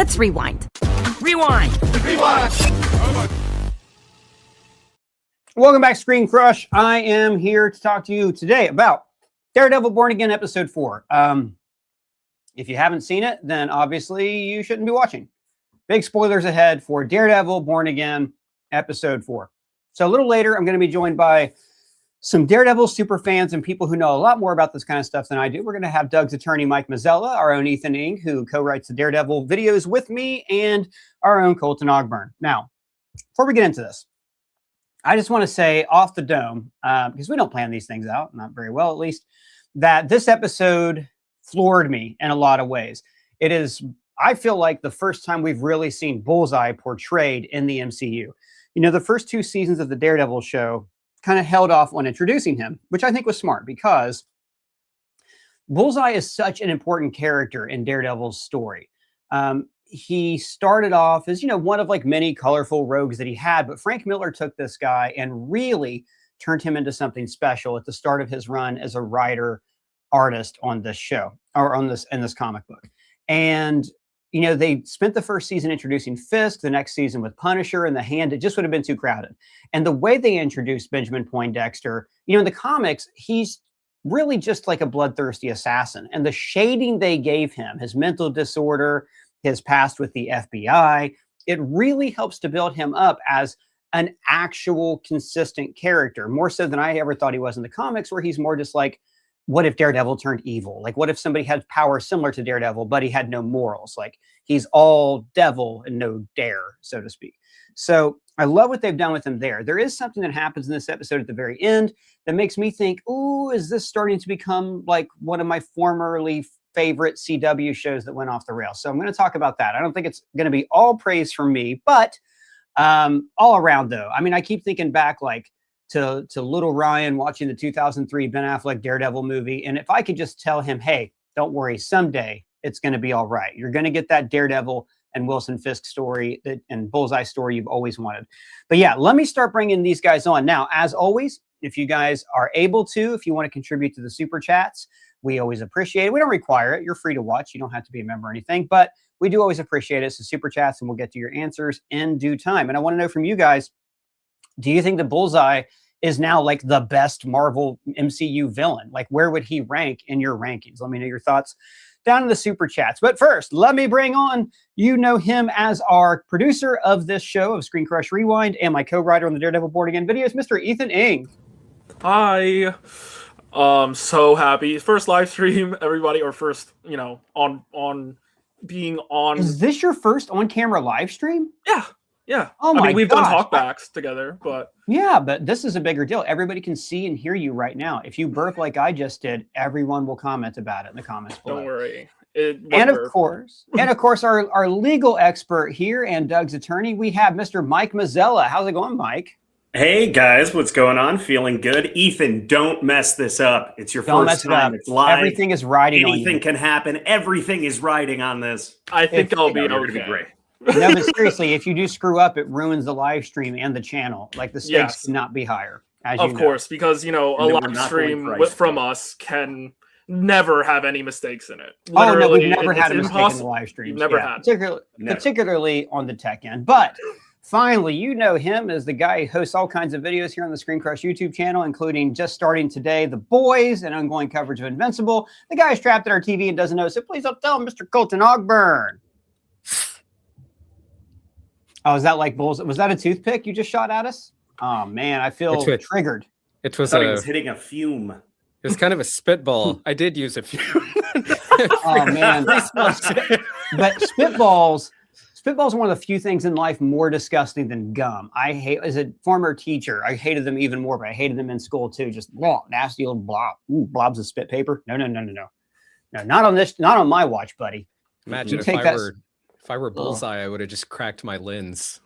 Let's rewind. Rewind! Rewind! Welcome back, ScreenCrush. I am here to talk to you today about Daredevil Born Again Episode 4. If you haven't seen it, then obviously you shouldn't be watching. Big spoilers ahead for Daredevil Born Again Episode 4. So a little later, I'm going to be joined by some Daredevil super fans and people who know a lot more about this kind of stuff than I do. We're going to have Doug's attorney, Mike Mazzella, our own Ethan Ing, who co-writes the Daredevil videos with me, and our own Colton Ogburn. Now, before we get into this, I just want to say off the dome, because we don't plan these things out, not very well at least, that this episode floored me in a lot of ways. It is, I feel like, the first time we've really seen Bullseye portrayed in the MCU. You know, the first 2 seasons of the Daredevil show kind of held off on introducing him, which I think was smart because Bullseye is such an important character in Daredevil's story. He started off as, you know, one of like many colorful rogues that he had, but Frank Miller took this guy and really turned him into something special at the start of his run as a writer artist on this show, or on this, in this comic book. And you know, they spent the first season introducing Fisk, the next season with Punisher, and the Hand. It just would have been too crowded. And the way they introduced Benjamin Poindexter, you know, in the comics, he's really just like a bloodthirsty assassin. And the shading they gave him, his mental disorder, his past with the FBI, it really helps to build him up as an actual consistent character, more so than I ever thought he was in the comics, where he's more just like, what if Daredevil turned evil? Like, what if somebody had power similar to Daredevil, but he had no morals? Like, he's all devil and no dare, so to speak. So I love what they've done with him there. There is something that happens in this episode at the very end that makes me think, ooh, is this starting to become like one of my formerly favorite CW shows that went off the rails? So I'm going to talk about that. I don't think it's going to be all praise from me, but all around though. I mean, I keep thinking back like to little Ryan watching the 2003 Ben Affleck Daredevil movie. And if I could just tell him, hey, don't worry, someday it's going to be all right. You're going to get that Daredevil and Wilson Fisk story and Bullseye story you've always wanted. But yeah, let me start bringing these guys on. Now, as always, if you guys are able to, if you want to contribute to the super chats, we always appreciate it. We don't require it. You're free to watch. You don't have to be a member or anything, but we do always appreciate it. So super chats, and we'll get to your answers in due time. And I want to know from you guys, do you think the Bullseye is now like the best Marvel MCU villain? Like, where would he rank in your rankings? Let me know your thoughts down in the super chats. But first, let me bring on, you know him as our producer of this show of ScreenCrush Rewind and my co-writer on the Daredevil Born Again videos, Mr. Ethan Ing. Hi. So happy. First live stream, everybody, or first, you know, on being on. Is this your first on-camera live stream? Yeah. Yeah. Oh my I mean, we've gosh. done talkbacks together, but yeah, but this is a bigger deal. Everybody can see and hear you right now. If you burp like I just did, everyone will comment about it in the comments below. don't worry. And of course, our legal expert here and Doug's attorney, we have Mr. Mike Mazzella. How's it going, Mike? Hey guys, what's going on? Feeling good? Ethan, don't mess this up. It's your Don't first mess it time. up. It's live. Everything is riding on you. Anything can happen. Everything is riding on this. I think I'll be You're okay. gonna be great. No, but seriously, if you do screw up, it ruins the live stream and the channel. Like, the stakes Yes. cannot be higher. As Of you know. course, because, you know, a And then we're live not stream going price from tag. us can never have any mistakes in it. Oh, no, Literally, we've never had a it's mistake in the impossible. live streams. You've never Yeah, had. Never. particularly on the tech end. But finally, you know him as the guy who hosts all kinds of videos here on the ScreenCrush YouTube channel, including just starting today, The Boys, and ongoing coverage of Invincible. The guy is trapped at our TV and doesn't know, so please don't tell him, Mr. Colton Ogburn. Oh, is that like Bulls? Was that a toothpick you just shot at us? Oh, man, I feel triggered. It I was thought he was hitting a fume. It was kind of a spitball. I did use a few. Oh, man. But spitballs are one of the few things in life more disgusting than gum. I hate, as a former teacher, I hated them even more, but I hated them in school too. Just nasty little blob. Ooh, blobs of spit paper. No. No, not on this, not on my watch, buddy. Imagine if I were Bullseye, I would have just cracked my lens.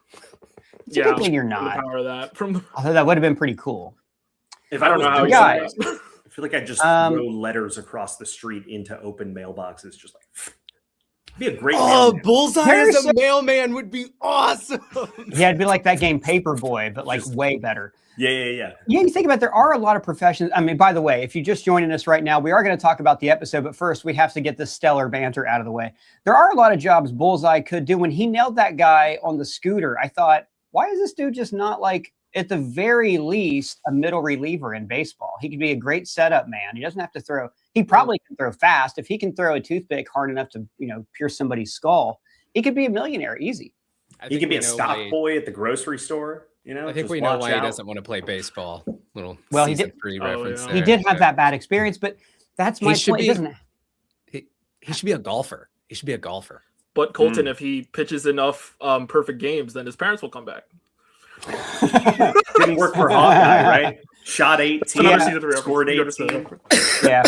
It's a good thing you're not. Power that from I thought that would have been pretty cool. If I don't know how was you guys. doing that, I feel like I just throw letters across the street into open mailboxes, just like. Be a great. Oh, mailman. Bullseye There's as a mailman would be awesome. Yeah, it'd be like that game Paperboy, but like way better. Yeah. Yeah, you think about it, there are a lot of professions. I mean, by the way, if you're just joining us right now, we are going to talk about the episode, but first we have to get this stellar banter out of the way. There are a lot of jobs Bullseye could do. When he nailed that guy on the scooter, I thought, why is this dude just not like, at the very least, a middle reliever in baseball? He could be a great setup man. He doesn't have to throw. He probably can throw fast. If he can throw a toothpick hard enough to, pierce somebody's skull, he could be a millionaire easy. He could be a stock boy at the grocery store. I think we know why he doesn't want to play baseball. He did. Reference He did have that bad experience, but that's my point. He should be a golfer. He should be a golfer. But Colton, if he pitches enough perfect games, then his parents will come back. Didn't work for Hawkeye, right? Shot 18, scored 18. Yeah,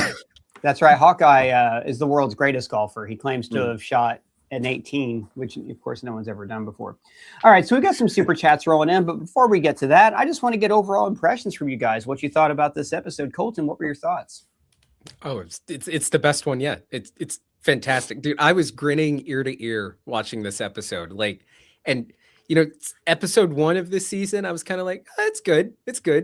that's right. Hawkeye is the world's greatest golfer. He claims to have shot an 18, which of course no one's ever done before. All right, so we got some super chats rolling in, but before we get to that, I just want to get overall impressions from you guys. What you thought about this episode, Colton? What were your thoughts? Oh, it's the best one yet. It's fantastic, dude. I was grinning ear to ear watching this episode. Episode 1 of this season, I was kind of like, oh, it's good.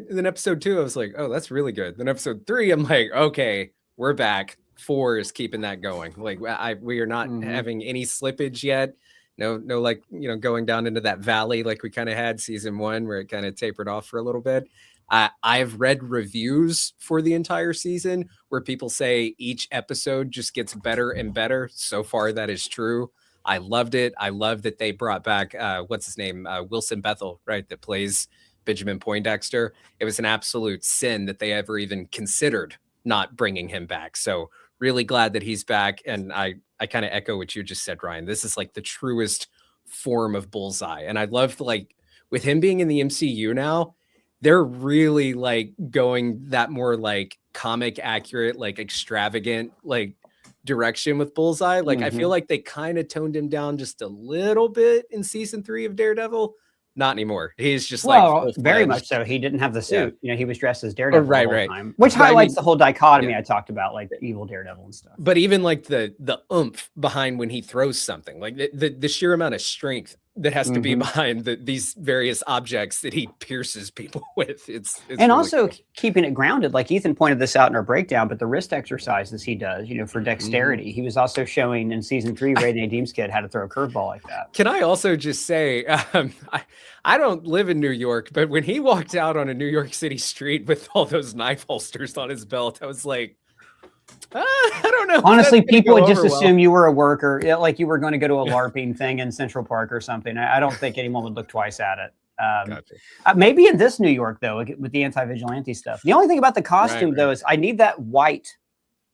And then episode 2, I was like, oh, that's really good. Then episode 3, I'm like, okay, we're back. 4 is keeping that going. Like we are not having any slippage yet. No, going down into that valley like we kind of had season 1 where it kind of tapered off for a little bit. I've read reviews for the entire season where people say each episode just gets better and better. So far, that is true. I loved it. I love that they brought back, what's his name? Wilson Bethel, right? That plays Benjamin Poindexter. It was an absolute sin that they ever even considered not bringing him back. So really glad that he's back. And I kind of echo what you just said, Ryan. This is like the truest form of Bullseye. And I love with him being in the MCU now, they're really going that more comic accurate, extravagant, direction with Bullseye. I feel like they kind of toned him down just a little bit in season 3 of Daredevil. Not anymore. He's just very much so. He didn't have the suit. Yeah. He was dressed as Daredevil the whole time, which highlights the whole dichotomy I talked about, the evil Daredevil and stuff. But even the oomph behind when he throws something, the sheer amount of strength that has to be behind these various objects that he pierces people with. It's and really also cool. Keeping it grounded, like Ethan pointed this out in our breakdown, but the wrist exercises he does, for dexterity. He was also showing in season 3, Ray Nadim's kid how to throw a curveball like that. Can I also just say, I don't live in New York, but when he walked out on a New York City street with all those knife holsters on his belt, I was like, I don't know. Honestly, people would just assume you were a worker, like you were going to go to a LARPing thing in Central Park or something. I don't think anyone would look twice at it. Gotcha. Maybe in this New York, though, with the anti-vigilante stuff. The only thing about the costume, though, is I need that white,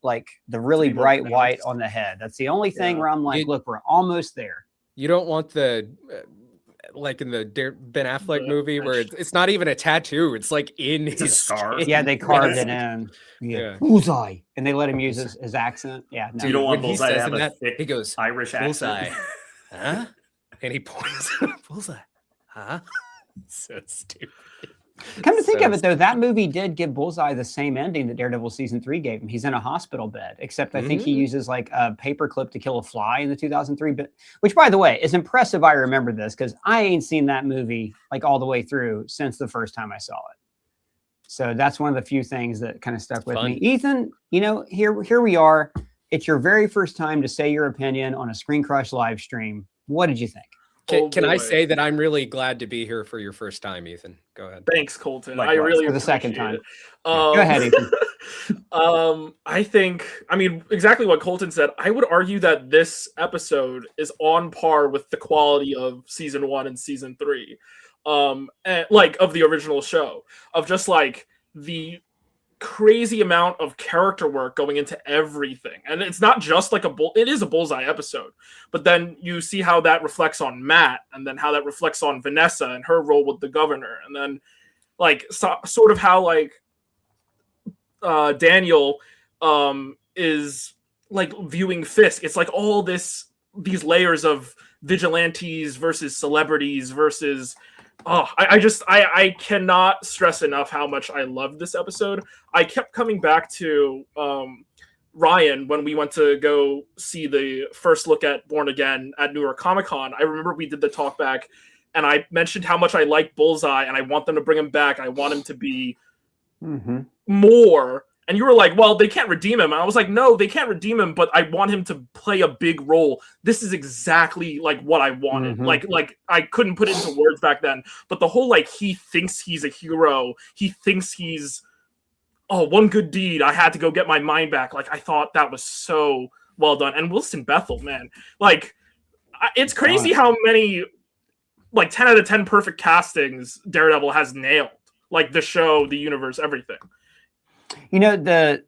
the really bright white on the head. That's the only thing where I'm like, look, we're almost there. You don't want the... in the Ben Affleck movie where it's not even a tattoo. It's in his scar. Yeah, they carved it in. Yeah. Bullseye. And they let him use his accent. Yeah. No. So you don't want Bullseye to have a thick he goes, Irish Bullseye. accent. Huh? And he points Bullseye. Huh? So stupid. Come to think of it, though, that movie did give Bullseye the same ending that Daredevil season 3 gave him. He's in a hospital bed, except I think he uses a paper clip to kill a fly in the 2003 bit, which, by the way, is impressive. I remember this because I ain't seen that movie all the way through since the first time I saw it. So that's one of the few things that kind of stuck with me. Ethan, here we are. It's your very first time to say your opinion on a ScreenCrush live stream. What did you think? Can I say that I'm really glad to be here for your first time, Ethan? Go ahead. Thanks, Colton. Likewise. I really for the second time. Go ahead, Ethan. I think, exactly what Colton said. I would argue that this episode is on par with the quality of season 1 and season 3, and, of the original show, of just the crazy amount of character work going into everything. And it's not just it is a Bullseye episode, but then you see how that reflects on Matt, and then how that reflects on Vanessa and her role with the governor, and then sort of how Daniel is viewing Fisk. It's all these layers of vigilantes versus celebrities versus I cannot stress enough how much I loved this episode. I kept coming back to Ryan, when we went to go see the first look at Born Again at New York Comic Con, I remember we did the talk back, and I mentioned how much I like Bullseye, and I want them to bring him back. I want him to be more. And you were like, well, they can't redeem him. And I was like, no, they can't redeem him, but I want him to play a big role. This is exactly like what I wanted. Like I couldn't put it into words back then, but the whole, like, he thinks he's a hero. He thinks he's, oh, one good deed, I had to go get my mind back. Like, I thought that was so well done. And Wilson Bethel, man, like, it's crazy how many, like, 10 out of 10 perfect castings Daredevil has nailed. Like, the show, the universe, everything. You know,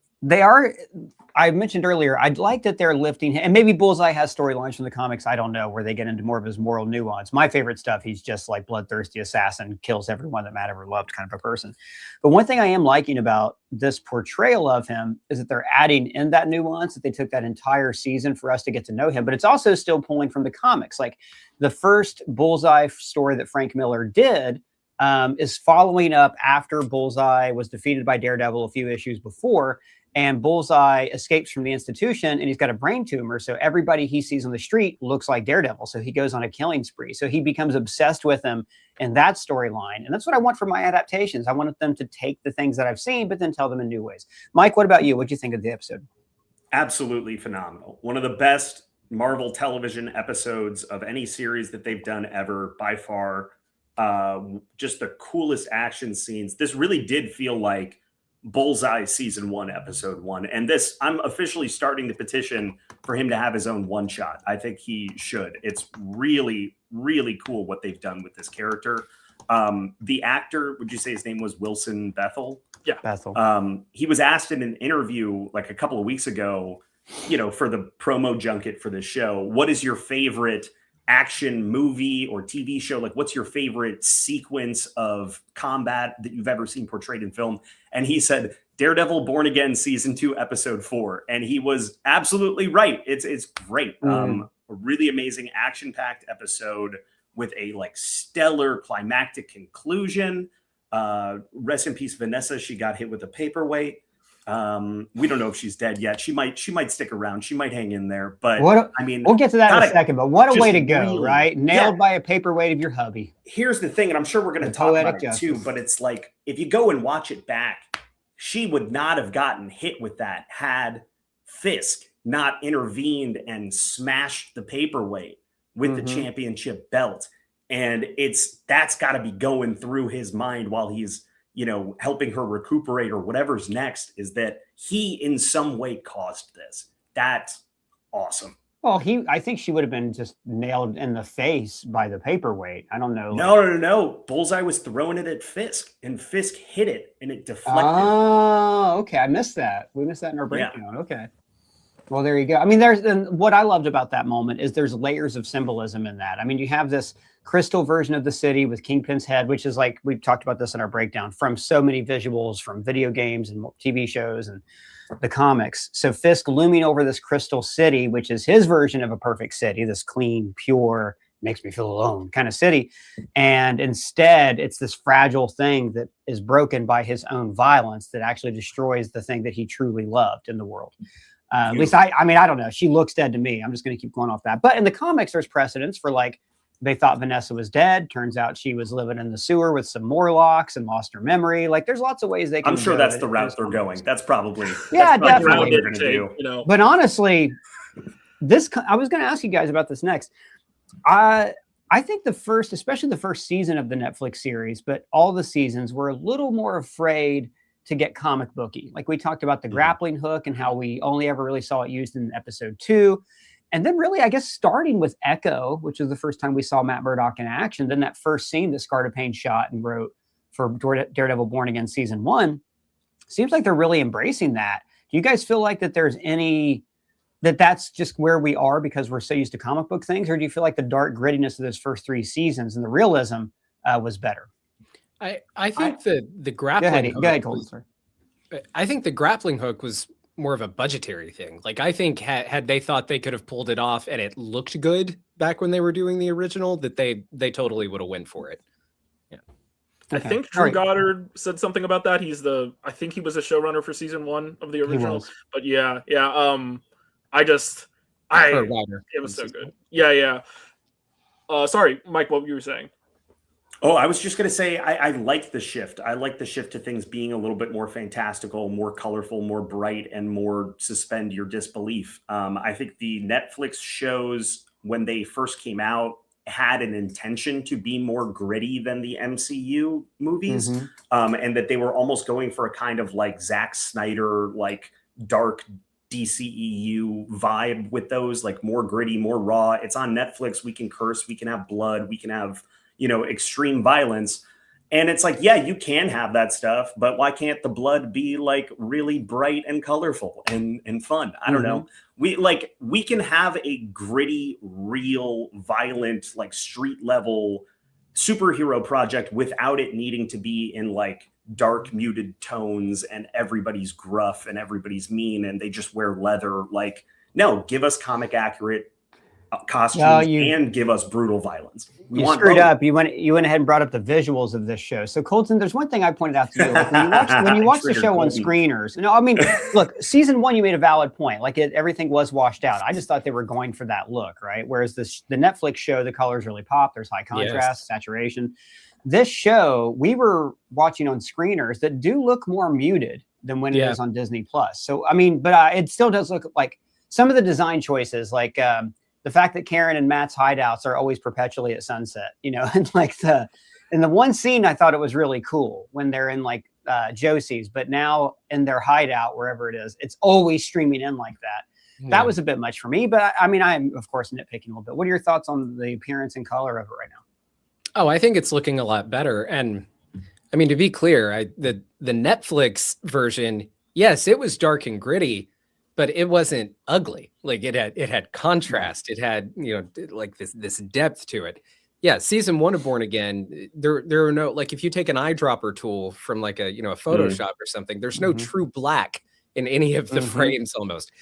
I mentioned earlier, I'd like that they're lifting, and maybe Bullseye has storylines from the comics, I don't know, where they get into more of his moral nuance. My favorite stuff, he's just like bloodthirsty assassin, kills everyone that Matt ever loved kind of a person. But one thing I am liking about this portrayal of him is that they're adding in that nuance, that they took that entire season for us to get to know him, but it's also still pulling from the comics. Like the first Bullseye story that Frank Miller did is following up after Bullseye was defeated by Daredevil a few issues before, and Bullseye escapes from the institution, and he's got a brain tumor, so everybody he sees on the street looks like Daredevil, so he goes on a killing spree. So he becomes obsessed with him in that storyline, and that's what I want for my adaptations. I want them to take the things that I've seen, but then tell them in new ways. Mike, what about you? What do you think of the episode? Absolutely phenomenal. One of the best Marvel television episodes of any series that they've done ever, by far. Just the coolest action scenes. This really did feel like Bullseye season 1, episode 1. And this, I'm officially starting to petition for him to have his own one shot. I think he should. It's really, really cool what they've done with this character. The actor, would you say his name was Wilson Bethel? Yeah. Bethel. He was asked in an interview like a couple of weeks ago, you know, for the promo junket for this show, what is your favorite action movie or TV show? Like, what's your favorite sequence of combat that you've ever seen portrayed in film? And he said, Daredevil Born Again season 2, episode 4. And he was absolutely right. It's great. A really amazing action-packed episode with a like stellar climactic conclusion. Rest in peace, Vanessa. She got hit with a paperweight. We don't know if she's dead yet. She might stick around. She might hang in there. But I mean, we'll get to that in a second. But what a way to go, really, right? Nailed by a paperweight of your hubby. Here's the thing, and I'm sure we're going to talk about it too. But it's like, if you go and watch it back, she would not have gotten hit with that had Fisk not intervened and smashed the paperweight with the championship belt. And that's got to be going through his mind while he's, you know, helping her recuperate or whatever's next, is that he in some way caused this. That's awesome. Well, I think she would have been just nailed in the face by the paperweight. I don't know. No. Bullseye was throwing it at Fisk, and Fisk hit it, and it deflected. Oh, okay. I missed that. We missed that in our breakdown. Yeah. Okay. Well, there you go. I mean, what I loved about that moment is there's layers of symbolism in that. I mean, you have this crystal version of the city with Kingpin's head, which is like, we've talked about this in our breakdown, from so many visuals from video games and TV shows and the comics. So Fisk looming over this crystal city, which is his version of a perfect city, this clean, pure, makes me feel alone kind of city. And instead, it's this fragile thing that is broken by his own violence that actually destroys the thing that he truly loved in the world. At least I mean, I don't know. She looks dead to me. I'm just going to keep going off that. But in the comics, there's precedence for, like, they thought Vanessa was dead. Turns out she was living in the sewer with some Morlocks and lost her memory. Like, there's lots of ways they can. I'm sure that's the route they're going. That's probably definitely. They're going to do. You know. But honestly, I was going to ask you guys about this next. I think especially the first season of the Netflix series, but all the seasons were a little more afraid to get comic booky. Like, we talked about the grappling hook and how we only ever really saw it used in episode 2. And then really, I guess, starting with Echo, which was the first time we saw Matt Murdock in action, then that first scene that Scarta Payne shot and wrote for Daredevil Born Again season 1, seems like they're really embracing that. Do you guys feel like that there's that's just where we are because we're so used to comic book things? Or do you feel like the dark grittiness of those first 3 seasons and the realism was better? I think the grappling Go ahead, Colton. I think the grappling hook was more of a budgetary thing. Like, I think had they thought they could have pulled it off and it looked good back when they were doing the original, that they totally would have went for it. Yeah. I Okay. think All Drew right. Goddard said something about that. I think he was a showrunner for season 1 of the He original. was. But yeah. Or writer It on was so season good. one. Yeah. Sorry, Mike, what you were saying? Oh, I was just going to say, I like the shift. I like the shift to things being a little bit more fantastical, more colorful, more bright, and more suspend your disbelief. I think the Netflix shows, when they first came out, had an intention to be more gritty than the MCU movies, and that they were almost going for a kind of like Zack Snyder, like dark DCEU vibe with those, like more gritty, more raw. It's on Netflix. We can curse, we can have blood, we can have, extreme violence. And it's like, yeah, you can have that stuff, but why can't the blood be like really bright and colorful and fun? I don't know. We can have a gritty, real, violent, like street level superhero project without it needing to be in like dark muted tones and everybody's gruff and everybody's mean and they just wear leather. Like, no, give us comic accurate costumes and give us brutal violence. You screwed up. You went ahead and brought up the visuals of this show. So Colton, there's one thing I pointed out to you. Like when you watch the show on screeners, I mean, look, season 1, you made a valid point. Like everything was washed out. I just thought they were going for that look, right? Whereas the Netflix show, the colors really pop. There's high contrast, saturation. This show, we were watching on screeners that do look more muted than when it is on Disney Plus. So, I mean, but it still does look like some of the design choices, like the fact that Karen and Matt's hideouts are always perpetually at sunset, and like in the one scene, I thought it was really cool when they're in like Josie's, but now in their hideout, wherever it is, it's always streaming in like that. That was a bit much for me, but I mean, I'm of course nitpicking a little bit. What are your thoughts on the appearance and color of it right now? Oh, I think it's looking a lot better. And I mean, to be clear, the Netflix version, yes, it was dark and gritty, but it wasn't ugly. Like it had contrast. It had, like this depth to it. Yeah. Season 1 of Born Again, there are no, like if you take an eyedropper tool from like a Photoshop or something, there's no true black in any of the frames almost.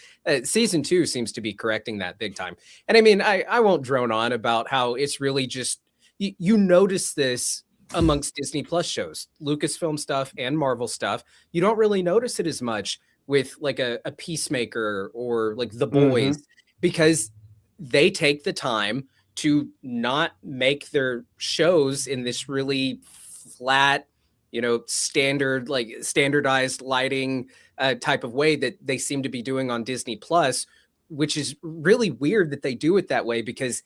Season 2 seems to be correcting that big time. And I mean, I won't drone on about how it's really just, you notice this amongst Disney Plus shows, Lucasfilm stuff and Marvel stuff. You don't really notice it as much with like a Peacemaker or like The Boys, because they take the time to not make their shows in this really flat, standardized lighting type of way that they seem to be doing on Disney Plus, which is really weird that they do it that way, because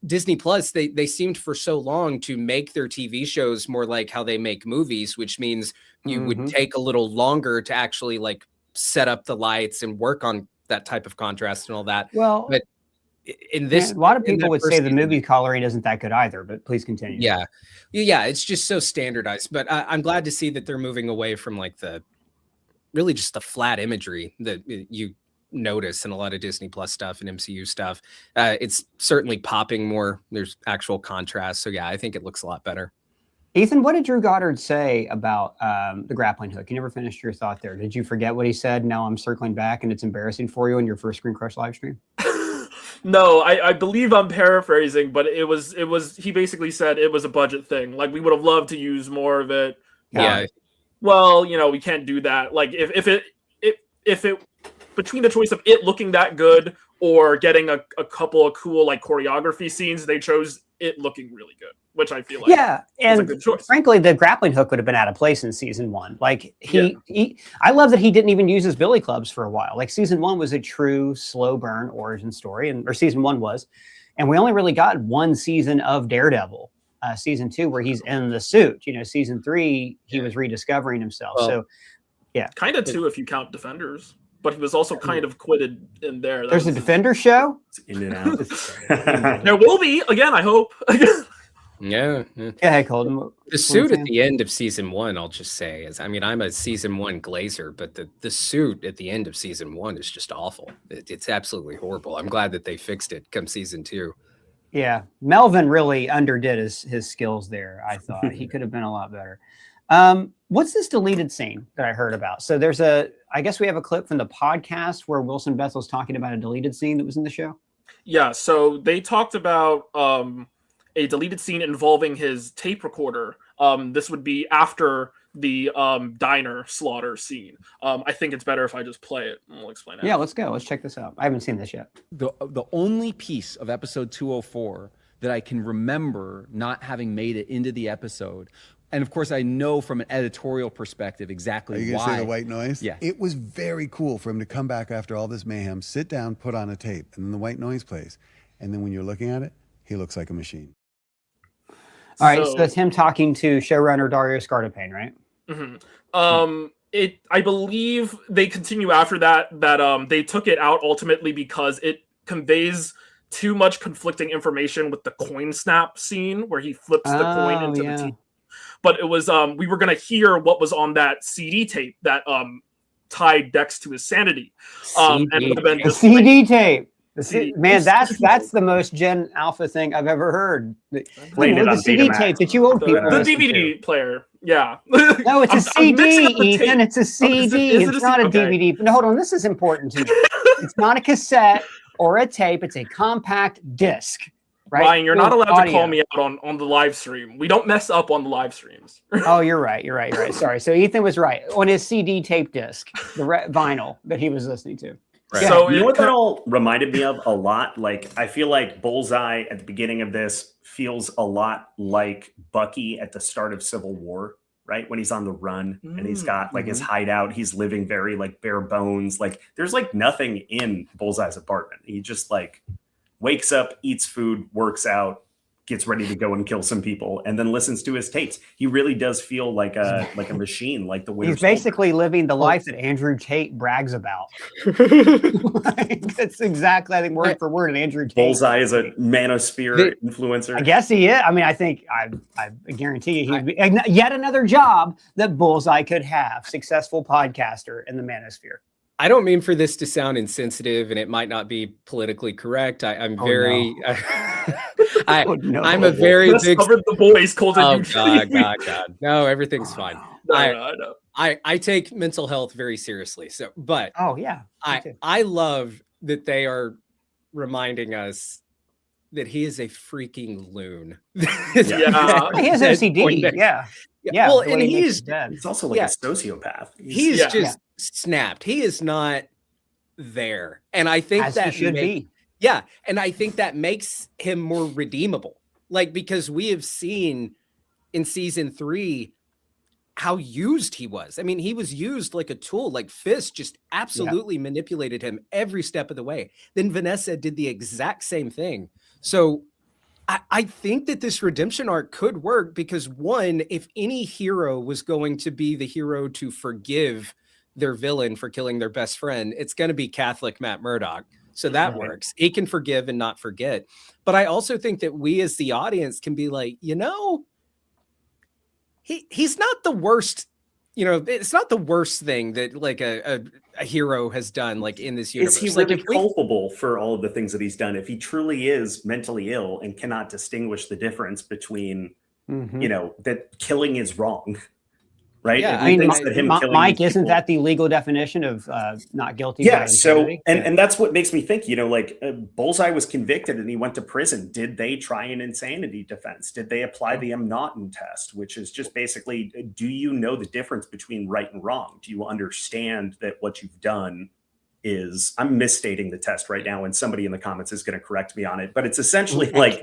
Disney Plus, they seemed for so long to make their TV shows more like how they make movies, which means you would take a little longer to actually like set up the lights and work on that type of contrast and all that. Well, but in this, a lot of people would say the movie coloring isn't that good either, but please continue. Yeah. It's just so standardized, but I'm glad to see that they're moving away from like really just the flat imagery that you notice in a lot of Disney Plus stuff and MCU stuff. It's certainly popping more. There's actual contrast. So yeah, I think it looks a lot better. Ethan, what did Drew Goddard say about the grappling hook? You never finished your thought there. Did you forget what he said? Now I'm circling back and it's embarrassing for you in your first ScreenCrush live stream? No, I believe I'm paraphrasing, but it was he basically said it was a budget thing. Like we would have loved to use more of it. Yeah. Well, we can't do that. Like if it between the choice of it looking that good or getting a couple of cool like choreography scenes, they chose it looking really good, which I feel like is a good choice. Frankly, the grappling hook would have been out of place in season 1. Like I love that he didn't even use his billy clubs for a while. Like season 1 was a true slow burn origin story, or season 1 was, and we only really got one season of Daredevil. Season 2 where he's in the suit. Season 3 he was rediscovering himself. Well, so yeah, kind of 2 if you count Defenders. But he was also kind of quitted in there. There's a Defender show? It's in and out. There will be, again, I hope. Yeah. Hey, Colton. The suit at the end of season 1, I'll just say, is, I mean, I'm a season 1 glazer, but the suit at the end of season 1 is just awful. It's absolutely horrible. I'm glad that they fixed it come season 2. Yeah. Melvin really underdid his skills there, I thought. He could have been a lot better. What's this deleted scene that I heard about? So I guess we have a clip from the podcast where Wilson Bethel's talking about a deleted scene that was in the show. Yeah, so they talked about a deleted scene involving his tape recorder This would be after the diner slaughter scene. I think it's better if I just play it, and we'll explain it. Yeah, let's go. Let's check this out. I haven't seen this yet. The only piece of episode 204 that I can remember not having made it into the episode, and of course I know from an editorial perspective exactly Are you why. gonna say the white noise? Yeah. It was very cool for him to come back after all this mayhem, sit down, put on a tape, and then the white noise plays. And then when you're looking at it, he looks like a machine. All right, so that's him talking to showrunner Dario Scartapane, right? I believe they continue after that they took it out ultimately because it conveys too much conflicting information with the coin snap scene where he flips the coin into the TV. But it was we were gonna hear what was on that CD tape that tied Dex to his sanity. And it would have been just CD tape. Man, CD that's the most Gen Alpha thing I've ever heard. Playing it on the CD Betamax. tape that you old people. the listen DVD to. player. Yeah. No, it's a CD, Ethan. It's a CD. Is it It's not a okay. DVD. No, hold on. This is important to me. It's not a cassette or a tape. It's a compact disc. Right? Ryan, you're not allowed Audio. to call me out on the live stream. We don't mess up on the live streams. Oh, you're right. You're right. You're right. Sorry. So Ethan was right on his CD tape disc, the vinyl that he was listening to. Right. Yeah. So You know what it- that all reminded me of a lot? Like, I feel like Bullseye at the beginning of this feels a lot like Bucky at the start of Civil War, right? When he's on the run and he's got like his hideout, he's living very like bare bones. Like, there's like nothing in Bullseye's apartment. He just like wakes up, eats food, works out, gets ready to go and kill some people, and then listens to his tapes. He really does feel like a machine, like the Winter He's Soldier. basically living the life that Andrew Tate brags about. That's exactly, I think, word for word, an Andrew Tate. Bullseye is a manosphere influencer. I guess he is. I mean, I think I guarantee you, he'd be yet another job that Bullseye could have. Successful podcaster in the manosphere. I don't mean for this to sound insensitive, and it might not be politically correct. I'm very, I'm a very Just big. covered the boys, Colton. Oh you- God! No, everything's fine. I know. I take mental health very seriously. So, but Oh yeah. me too. I love that they are reminding us that he is a freaking loon. Yeah. He has OCD. Yeah. Yeah. Well, the way and he makes he's his bed. He's also like Yeah. a sociopath. he's Yeah. just snapped. He is not there, and I think As that he should be. Yeah, and I think that makes him more redeemable. Like, because we have seen in season 3 how used he was. I mean, he was used like a tool. Like Fisk just absolutely manipulated him every step of the way. Then Vanessa did the exact same thing. So I think that this redemption arc could work because, one, if any hero was going to be the hero to forgive their villain for killing their best friend, it's going to be Catholic Matt Murdock. So that works. He can forgive and not forget. But I also think that we as the audience can be like, he's not the worst. It's not the worst thing that like a hero has done like in this universe. Is he Like, really if we- culpable for all of the things that he's done? If he truly is mentally ill and cannot distinguish the difference between, that killing is wrong, right? Yeah, If I he mean, thinks that him killing Mike, these isn't people- that the legal definition of not guilty? Yeah, by so insanity? and that's what makes me think, Bullseye was convicted and he went to prison. Did they try an insanity defense? Did they apply the M. Naughton test, which is just basically, do you know the difference between right and wrong? Do you understand that what you've done is, I'm misstating the test right now and somebody in the comments is going to correct me on it, but it's essentially like,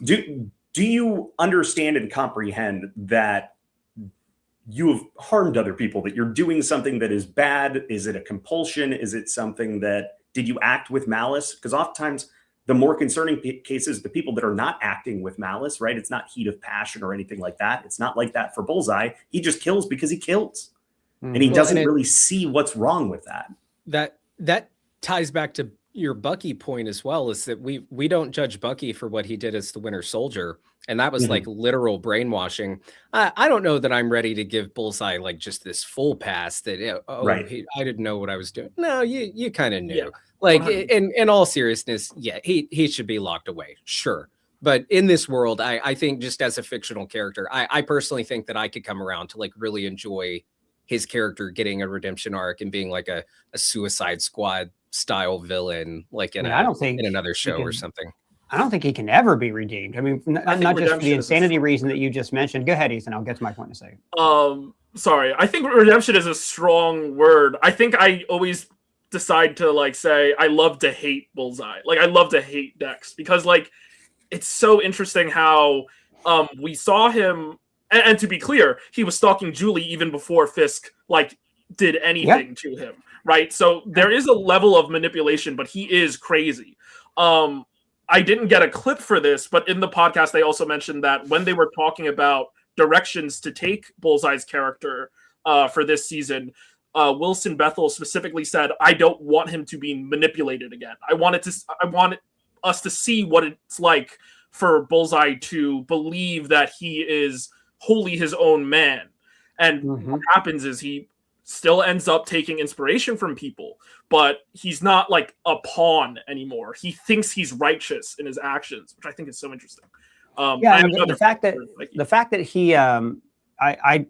do you understand and comprehend that you have harmed other people, that you're doing something that is bad? Is it a compulsion? Is it something that, did you act with malice? Because oftentimes the more concerning cases, the people that are not acting with malice, right? It's not heat of passion or anything like that. It's not like that for Bullseye. He just kills because he kills. And he doesn't really see what's wrong with that. That ties back to your Bucky point as well, is that we don't judge Bucky for what he did as the Winter Soldier. And that was like literal brainwashing. I don't know that I'm ready to give Bullseye like just this full pass that, I didn't know what I was doing. No, you kind of knew. Yeah. Like in all seriousness, yeah, he should be locked away. Sure. But in this world, I think just as a fictional character, I personally think that I could come around to like really enjoy his character getting a redemption arc and being like a Suicide Squad style villain, like in another show or something. I don't think he can ever be redeemed. I mean, not just for the redemption is insanity reason that you just mentioned. Go ahead, Ethan. I'll get to my point in a second. Sorry. I think redemption is a strong word. I think I always decide to like say I love to hate Bullseye. Like I love to hate Dex because like it's so interesting how we saw him and to be clear, he was stalking Julie even before Fisk like did anything to him, right? So there is a level of manipulation, but he is crazy. I didn't get a clip for this, but in the podcast they also mentioned that when they were talking about directions to take Bullseye's character for this season, Wilson Bethel specifically said, I don't want him to be manipulated again. I want us to see what it's like for Bullseye to believe that he is wholly his own man. And what happens is he still ends up taking inspiration from people, but he's not like a pawn anymore. He thinks he's righteous in his actions, which I think is so interesting. The fact that he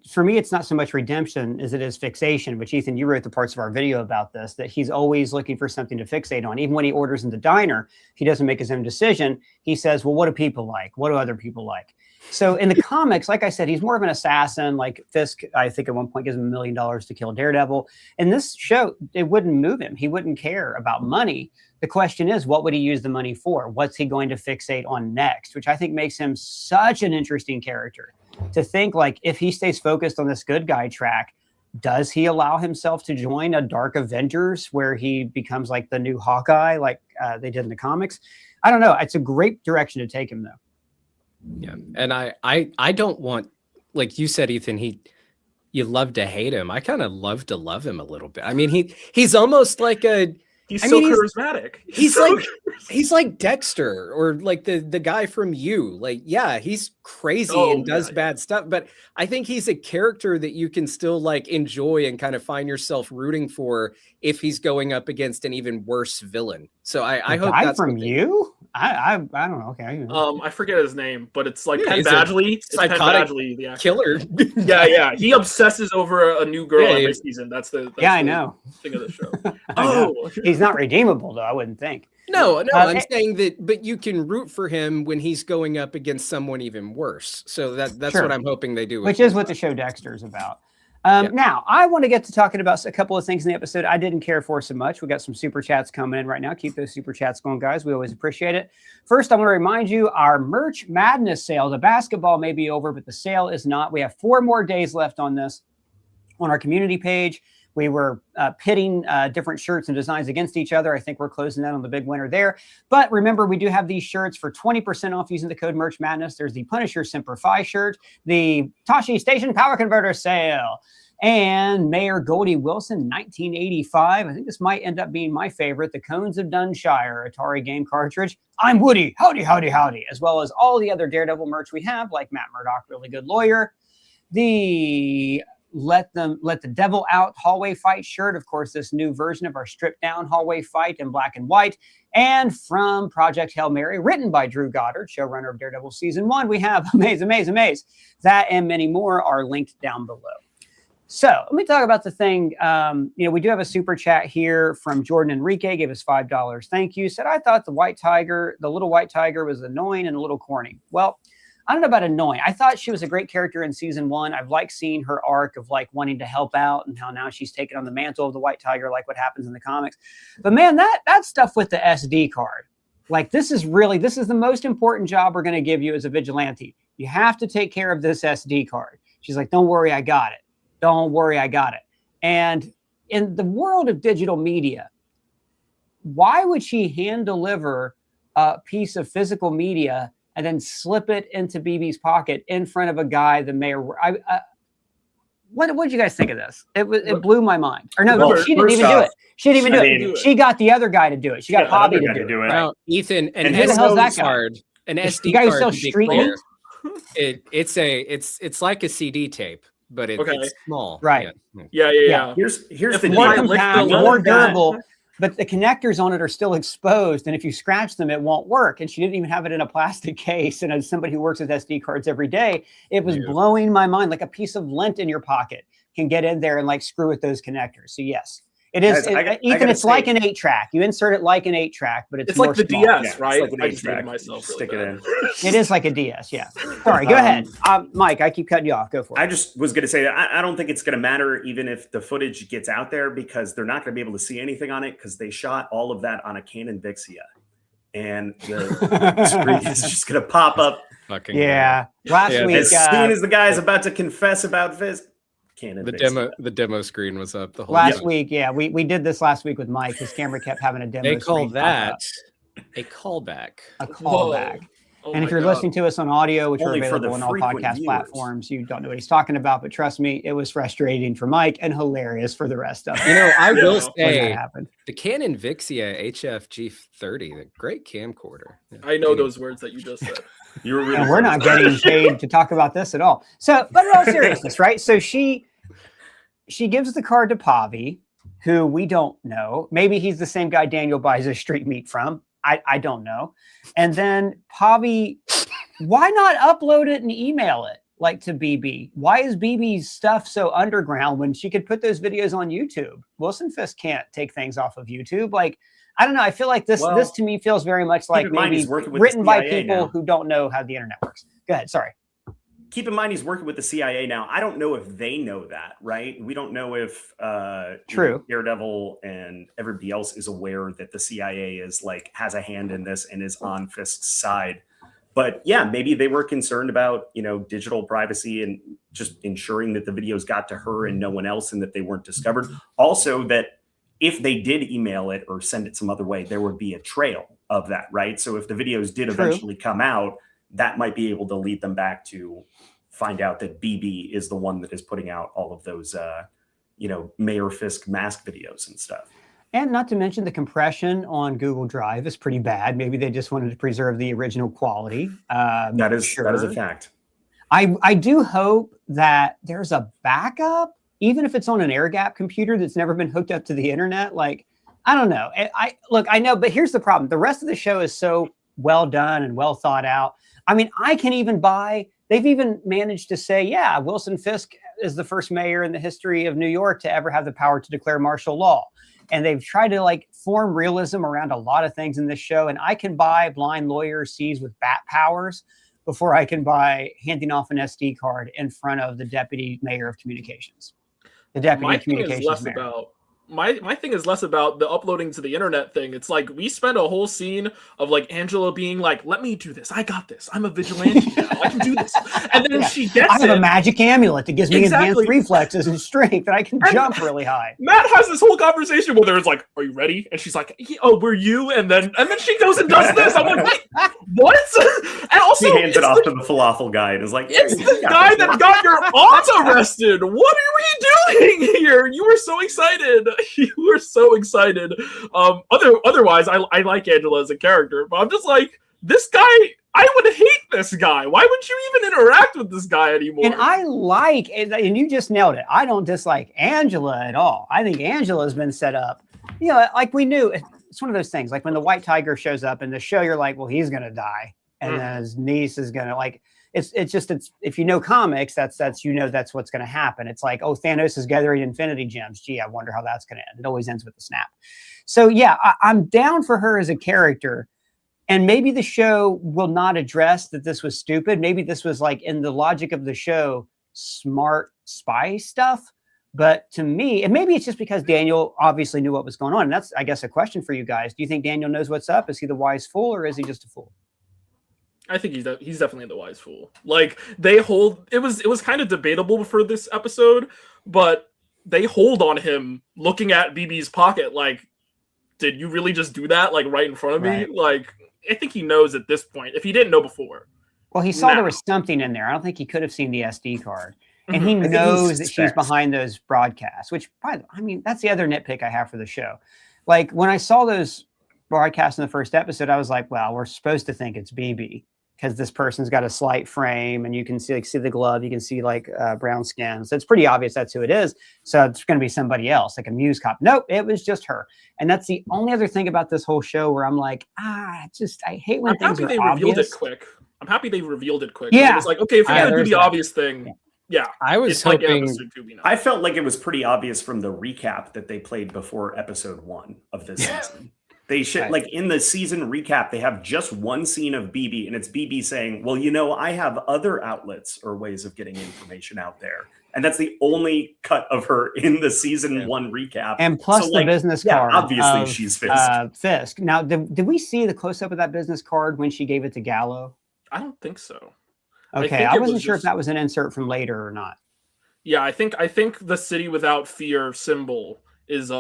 for me, it's not so much redemption as it is fixation, which Ethan, you wrote the parts of our video about this, that he's always looking for something to fixate on. Even when he orders in the diner, he doesn't make his own decision. He says, well, what do people like? What do other people like? So in the comics, like I said, he's more of an assassin. Like Fisk, I think at one point gives him $1 million to kill Daredevil. In this show, it wouldn't move him. He wouldn't care about money. The question is, what would he use the money for? What's he going to fixate on next? Which I think makes him such an interesting character. To think like if he stays focused on this good guy track, does he allow himself to join a Dark Avengers where he becomes like the new Hawkeye, like they did in the comics? I don't know. It's a great direction to take him, though. Yeah, and I don't want, like you said, Ethan. You love to hate him. I kind of love to love him a little bit. I mean, he's almost like a. He's charismatic. He's like Dexter or like the guy from You. Like, yeah, he's crazy and does bad stuff, but I think he's a character that you can still like enjoy and kind of find yourself rooting for if he's going up against an even worse villain. So I hope that's from You. I don't know. Okay. I forget his name, but it's like Penn Badgley. Psychotic Penn Badgley, the killer. yeah. He obsesses over a new girl every season. That's I know. Thing of the show. He's not redeemable, though. I wouldn't think. No, I'm saying that, but you can root for him when he's going up against someone even worse. So that's what I'm hoping they do. Which is what the show Dexter is about. Now, I want to get to talking about a couple of things in the episode I didn't care for so much. We got some super chats coming in right now. Keep those super chats going, guys. We always appreciate it. First, I want to remind you, our Merch Madness sale. The basketball may be over, but the sale is not. We have 4 more days left on this on our community page. We were pitting different shirts and designs against each other. I think we're closing that on the big winner there. But remember, we do have these shirts for 20% off using the code Merch Madness. There's the Punisher Semper Fi shirt, the Tashi Station Power Converter sale, and Mayor Goldie Wilson, 1985. I think this might end up being my favorite, the Cones of Dunshire Atari game cartridge. I'm Woody. Howdy, howdy, howdy. As well as all the other Daredevil merch we have, like Matt Murdock, Really Good Lawyer, the Let the Devil Out hallway fight shirt. Of course, this new version of our stripped down hallway fight in black and white. And from Project Hail Mary, written by Drew Goddard, showrunner of Daredevil Season 1, we have Amaze. That and many more are linked down below. So let me talk about the thing. We do have a super chat here from Jordan Enrique, gave us $5. Thank you. Said, I thought the little white tiger was annoying and a little corny. Well, I don't know about annoying. I thought she was a great character in season 1. I've liked seeing her arc of like wanting to help out and how now she's taken on the mantle of the White Tiger, like what happens in the comics. But man, that stuff with the SD card, like this is the most important job we're going to give you as a vigilante. You have to take care of this SD card. She's like, don't worry, I got it. Don't worry, I got it. And in the world of digital media, why would she hand deliver a piece of physical media and then slip it into BB's pocket in front of a guy the mayor? What did you guys think of this? It blew my mind. Or no, she didn't even do it. She didn't even do it. She got the other guy to do it. She got Hobby to do it. Well, Ethan, and who the hell's that guy? An SD guy who card. sells street meat? It's like a CD tape, but it's small. Right. Yeah. Here's the more deal. compact, more durable. But the connectors on it are still exposed, and if you scratch them, it won't work. And she didn't even have it in a plastic case. And as somebody who works with SD cards every day, it was blowing my mind. Like a piece of lint in your pocket can get in there and like screw with those connectors. So yes, It is, Guys, Ethan, gotta it's like say- an 8-track. You insert it like an 8-track, but it's like more the small. DS, Yeah, right? it's like an I just dated 8-track. myself really Stick it bad. in. It is like a DS, yeah. Sorry, go ahead. Mike, I keep cutting you off. Go for it. I just was going to say that I don't think it's going to matter even if the footage gets out there, because they're not going to be able to see anything on it, because they shot all of that on a Canon Vixia. And the screen is just going to pop up Fucking Yeah. Last Yeah, week, as soon as the guy's about to confess about Fisk. Canon the Vixia. demo screen was up the whole last time. week, yeah, we did this last week with Mike. His camera kept having a demo. They call screen pop that up. a callback. A callback. Oh And my if you're God. listening to us on audio, which Only are for the available on all frequent podcast viewers. platforms, you don't know what he's talking about. But trust me, it was frustrating for Mike and hilarious for the rest of us. You know, I Yeah. will when that say happened. the Canon Vixia HF-G30, the great camcorder. Yeah, I know those words that you just said. You were really And we're not close. getting paid to talk about this at all. So, but in all seriousness, right? So she gives the card to Pavi, who we don't know. Maybe he's the same guy Daniel buys his street meat from. I don't know. And then Pavi, why not upload it and email it like to BB? Why is BB's stuff so underground when she could put those videos on YouTube? Wilson Fisk can't take things off of YouTube. Like, I don't know. I feel like this Well, this to me feels very much like in mind maybe he's working with the written by CIA people now. who don't know how the internet works. Go ahead. Sorry. Keep in mind he's working with the CIA now. I don't know if they know that, right? We don't know if True. Daredevil and everybody else is aware that the CIA is like has a hand in this and is on Fisk's side. But yeah, maybe they were concerned about, digital privacy and just ensuring that the videos got to her and no one else and that they weren't discovered. Also, that if they did email it or send it some other way, there would be a trail of that, right? So if the videos did True. eventually come out, that might be able to lead them back to find out that BB is the one that is putting out all of those, Mayor Fisk mask videos and stuff. And not to mention the compression on Google Drive is pretty bad. Maybe they just wanted to preserve the original quality. That is a fact. I do hope that there's a backup, even if it's on an air gap computer that's never been hooked up to the internet. Like, I don't know. I know, but here's the problem. The rest of the show is so well done and well thought out. I mean, I can even they've even managed to say, yeah, Wilson Fisk is the first mayor in the history of New York to ever have the power to declare martial law. And they've tried to form realism around a lot of things in this show. And I can buy blind lawyer sees with bat powers before I can buy handing off an SD card in front of the deputy mayor of communications. The deputy My thing is communications less mayor. about my thing is less about the uploading to the internet thing. It's like we spend a whole scene of Angela being like, "Let me do this. I got this. I'm a vigilante now. I can do this." And then Yeah. she gets I have it. a magic amulet that gives me Exactly. enhanced reflexes and strength, and I can jump really high. Matt has this whole conversation with her. It's like, "Are you ready?" And she's like, "Oh, were you?" And then she goes and does this. I'm like, "Wait, what?" And also, He hands it it's off to the falafel guy and is like, It's "Yeah, the you got guy this." that got your aunt arrested. What are we doing here? You were so excited. You were so excited. Otherwise, I like Angela as a character, but I'm just like, this guy, I would hate this guy. Why would you even interact with this guy anymore? And and you just nailed it. I don't dislike Angela at all. I think Angela's been set up. Like we knew. It's one of those things. Like when the White Tiger shows up in the show, you're like, well, he's gonna die, and then his niece is gonna It's if you know comics, that's that's what's going to happen. It's like, oh, Thanos is gathering Infinity Gems. Gee, I wonder how that's going to end. It always ends with a snap. So yeah, I'm down for her as a character, and maybe the show will not address that this was stupid. Maybe this was in the logic of the show, smart spy stuff. But to me, and maybe it's just because Daniel obviously knew what was going on. And that's, I guess, a question for you guys. Do you think Daniel knows what's up? Is he the wise fool, or is he just a fool? I think he's definitely the wise fool. It was kind of debatable for this episode, but they hold on him looking at BB's pocket. Did you really just do that? Right in front of me? Right. I think he knows at this point, if he didn't know before. Well, he saw Now. there was something in there. I don't think he could have seen the SD card. And Mhm. he I think he knows that she's suspects. behind those broadcasts, which, that's the other nitpick I have for the show. When I saw those broadcasts in the first episode, I was like, well, we're supposed to think it's BB because this person's got a slight frame and you can see the glove, you can see brown skin. So it's pretty obvious that's who it is. So it's going to be somebody else, like a Muse cop. Nope, it was just her. And that's the only other thing about this whole show where I'm like, I hate when I'm things happy are they revealed obvious. it quick. I'm happy they revealed it quick. Yeah. It was like, okay, if you're going to do there's the that. obvious thing, Yeah, I was it's like hoping. episode 2 we know. I felt like it was pretty obvious from the recap that they played before episode 1 of this season. They should, Right. like in the season recap, they have just one scene of BB, and it's BB saying, well, you know, I have other outlets or ways of getting information out there. And that's the only cut of her in the season 1 recap. And plus So, the like, business yeah, card. obviously of, she's Fisk. Fisk. Now, did we see the close up of that business card when she gave it to Gallo? I don't think so. Okay, think I it wasn't was sure if just- that was an insert from later or not. Yeah, I think the City Without Fear symbol is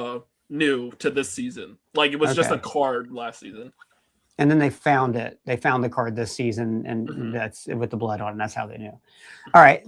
new to this season. Like it was just a Okay. card last season. And then they found it. They found the card this season, and Mhm. that's with the blood on it. That's how they knew. All right.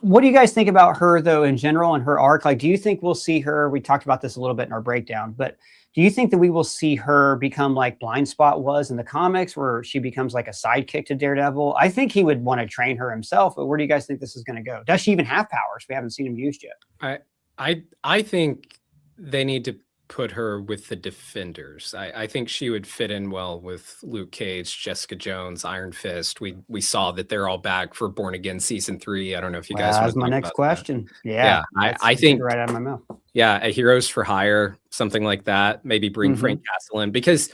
What do you guys think about her, though, in general, and her arc? Like, do you think we'll see her? We talked about this a little bit in our breakdown, but do you think that we will see her become like Blind Spot was in the comics, where she becomes like a sidekick to Daredevil? I think he would want to train her himself, but where do you guys think this is going to go? Does she even have powers? We haven't seen them used yet. I think they need to put her with the Defenders. I think she would fit in well with Luke Cage, Jessica Jones, Iron Fist. We saw that they're all back for Born Again season 3. I don't know if you guys. That wanna was my talk next about that. question. Yeah, that's I think right out of my mouth. Yeah, a Heroes for Hire, something like that. Maybe bring Mhm. Frank Castle in, because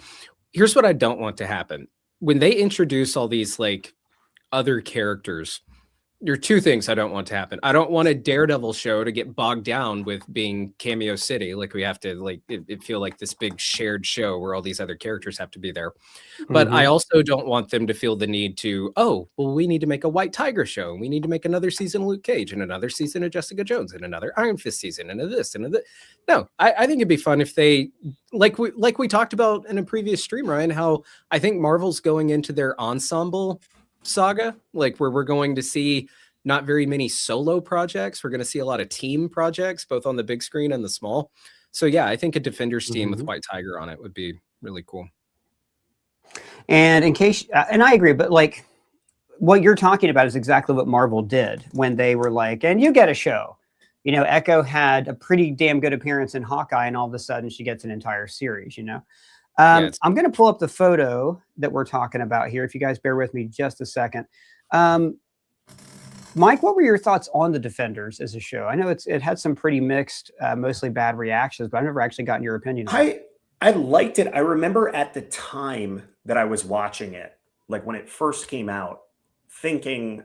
here's what I don't want to happen. When they introduce all these like other characters, there are two things I don't want to happen. I don't want a Daredevil show to get bogged down with being Cameo City. Like we have to it feel like this big shared show where all these other characters have to be there. But I also don't want them to feel the need to, oh, well, we need to make a White Tiger show. And we need to make another season of Luke Cage and another season of Jessica Jones and another Iron Fist season and a this and a that. No, I think it'd be fun if they, like we talked about in a previous stream, Ryan, how I think Marvel's going into their ensemble saga, like where we're going to see not very many solo projects. We're going to see a lot of team projects, both on the big screen and the small. So yeah, I think a Defenders team with White Tiger on it would be really cool. And in case, and I agree, but like what you're talking about is exactly what Marvel did when they were like, and you get a show. You know, Echo had a pretty damn good appearance in Hawkeye, and all of a sudden she gets an entire series, you know. I'm going to pull up the photo that we're talking about here. If you guys bear with me just a second. Mike, what were your thoughts on the Defenders as a show? I know it had some pretty mixed, mostly bad reactions, but I've never actually gotten your opinion on it. I liked it. I remember at the time that I was watching it, like when it first came out, thinking,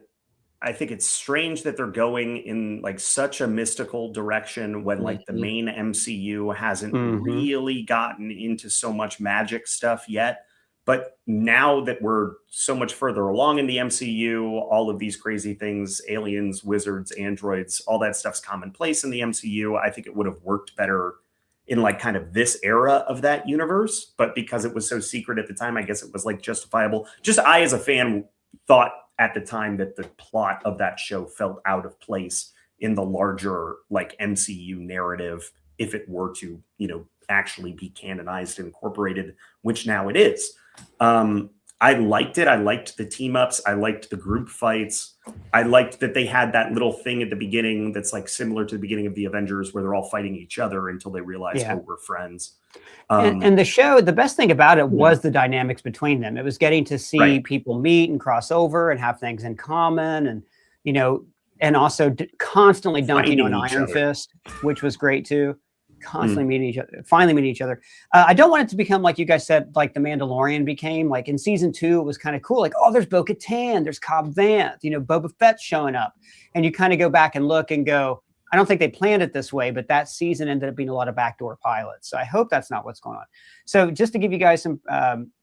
I think it's strange that they're going in like such a mystical direction when like the main MCU hasn't really gotten into so much magic stuff yet. But now that we're so much further along in the MCU, all of these crazy things, aliens, wizards, androids, all that stuff's commonplace in the MCU. I think it would have worked better in like kind of this era of that universe. But because it was so secret at the time, I guess it was like justifiable. Just I, as a fan, thought at the time that the plot of that show felt out of place in the larger like MCU narrative if it were to, you know, actually be canonized and incorporated, which now it is. I liked it. I liked the team ups. I liked the group fights. I liked that they had that little thing at the beginning that's like similar to the beginning of the Avengers where they're all fighting each other until they realize, oh, we're friends. And the show, the best thing about it was the dynamics between them. It was getting to see people meet and cross over and have things in common, and, you know, and also constantly dunking on Iron Fist, which was great too. Constantly meeting each other, finally meeting each other. I don't want it to become, like you guys said, like the Mandalorian became. Like in season 2, it was kind of cool. Like, oh, there's Bo-Katan, there's Cobb Vanth, you know, Boba Fett's showing up. And you kind of go back and look and go, I don't think they planned it this way, but that season ended up being a lot of backdoor pilots. So I hope that's not what's going on. So just to give you guys some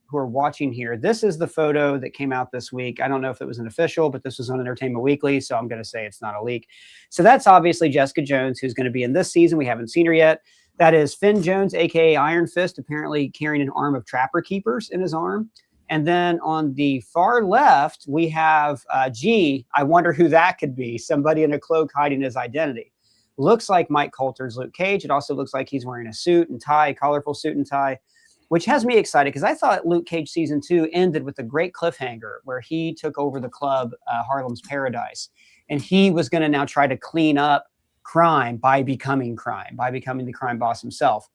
who are watching here, this is the photo that came out this week. I don't know if it was an official, but this was on Entertainment Weekly, so I'm going to say it's not a leak. So that's obviously Jessica Jones, who's going to be in this season. We haven't seen her yet. That is Finn Jones, aka Iron Fist, apparently carrying an arm of Trapper Keepers in his arm. And then on the far left, we have G. I wonder who that could be. Somebody in a cloak hiding his identity. Looks like Mike Coulter's Luke Cage. It also looks like he's wearing a suit and tie, colorful suit and tie, which has me excited because I thought Luke Cage season 2 ended with a great cliffhanger where he took over the club, Harlem's Paradise, and he was going to now try to clean up crime by becoming the crime boss himself.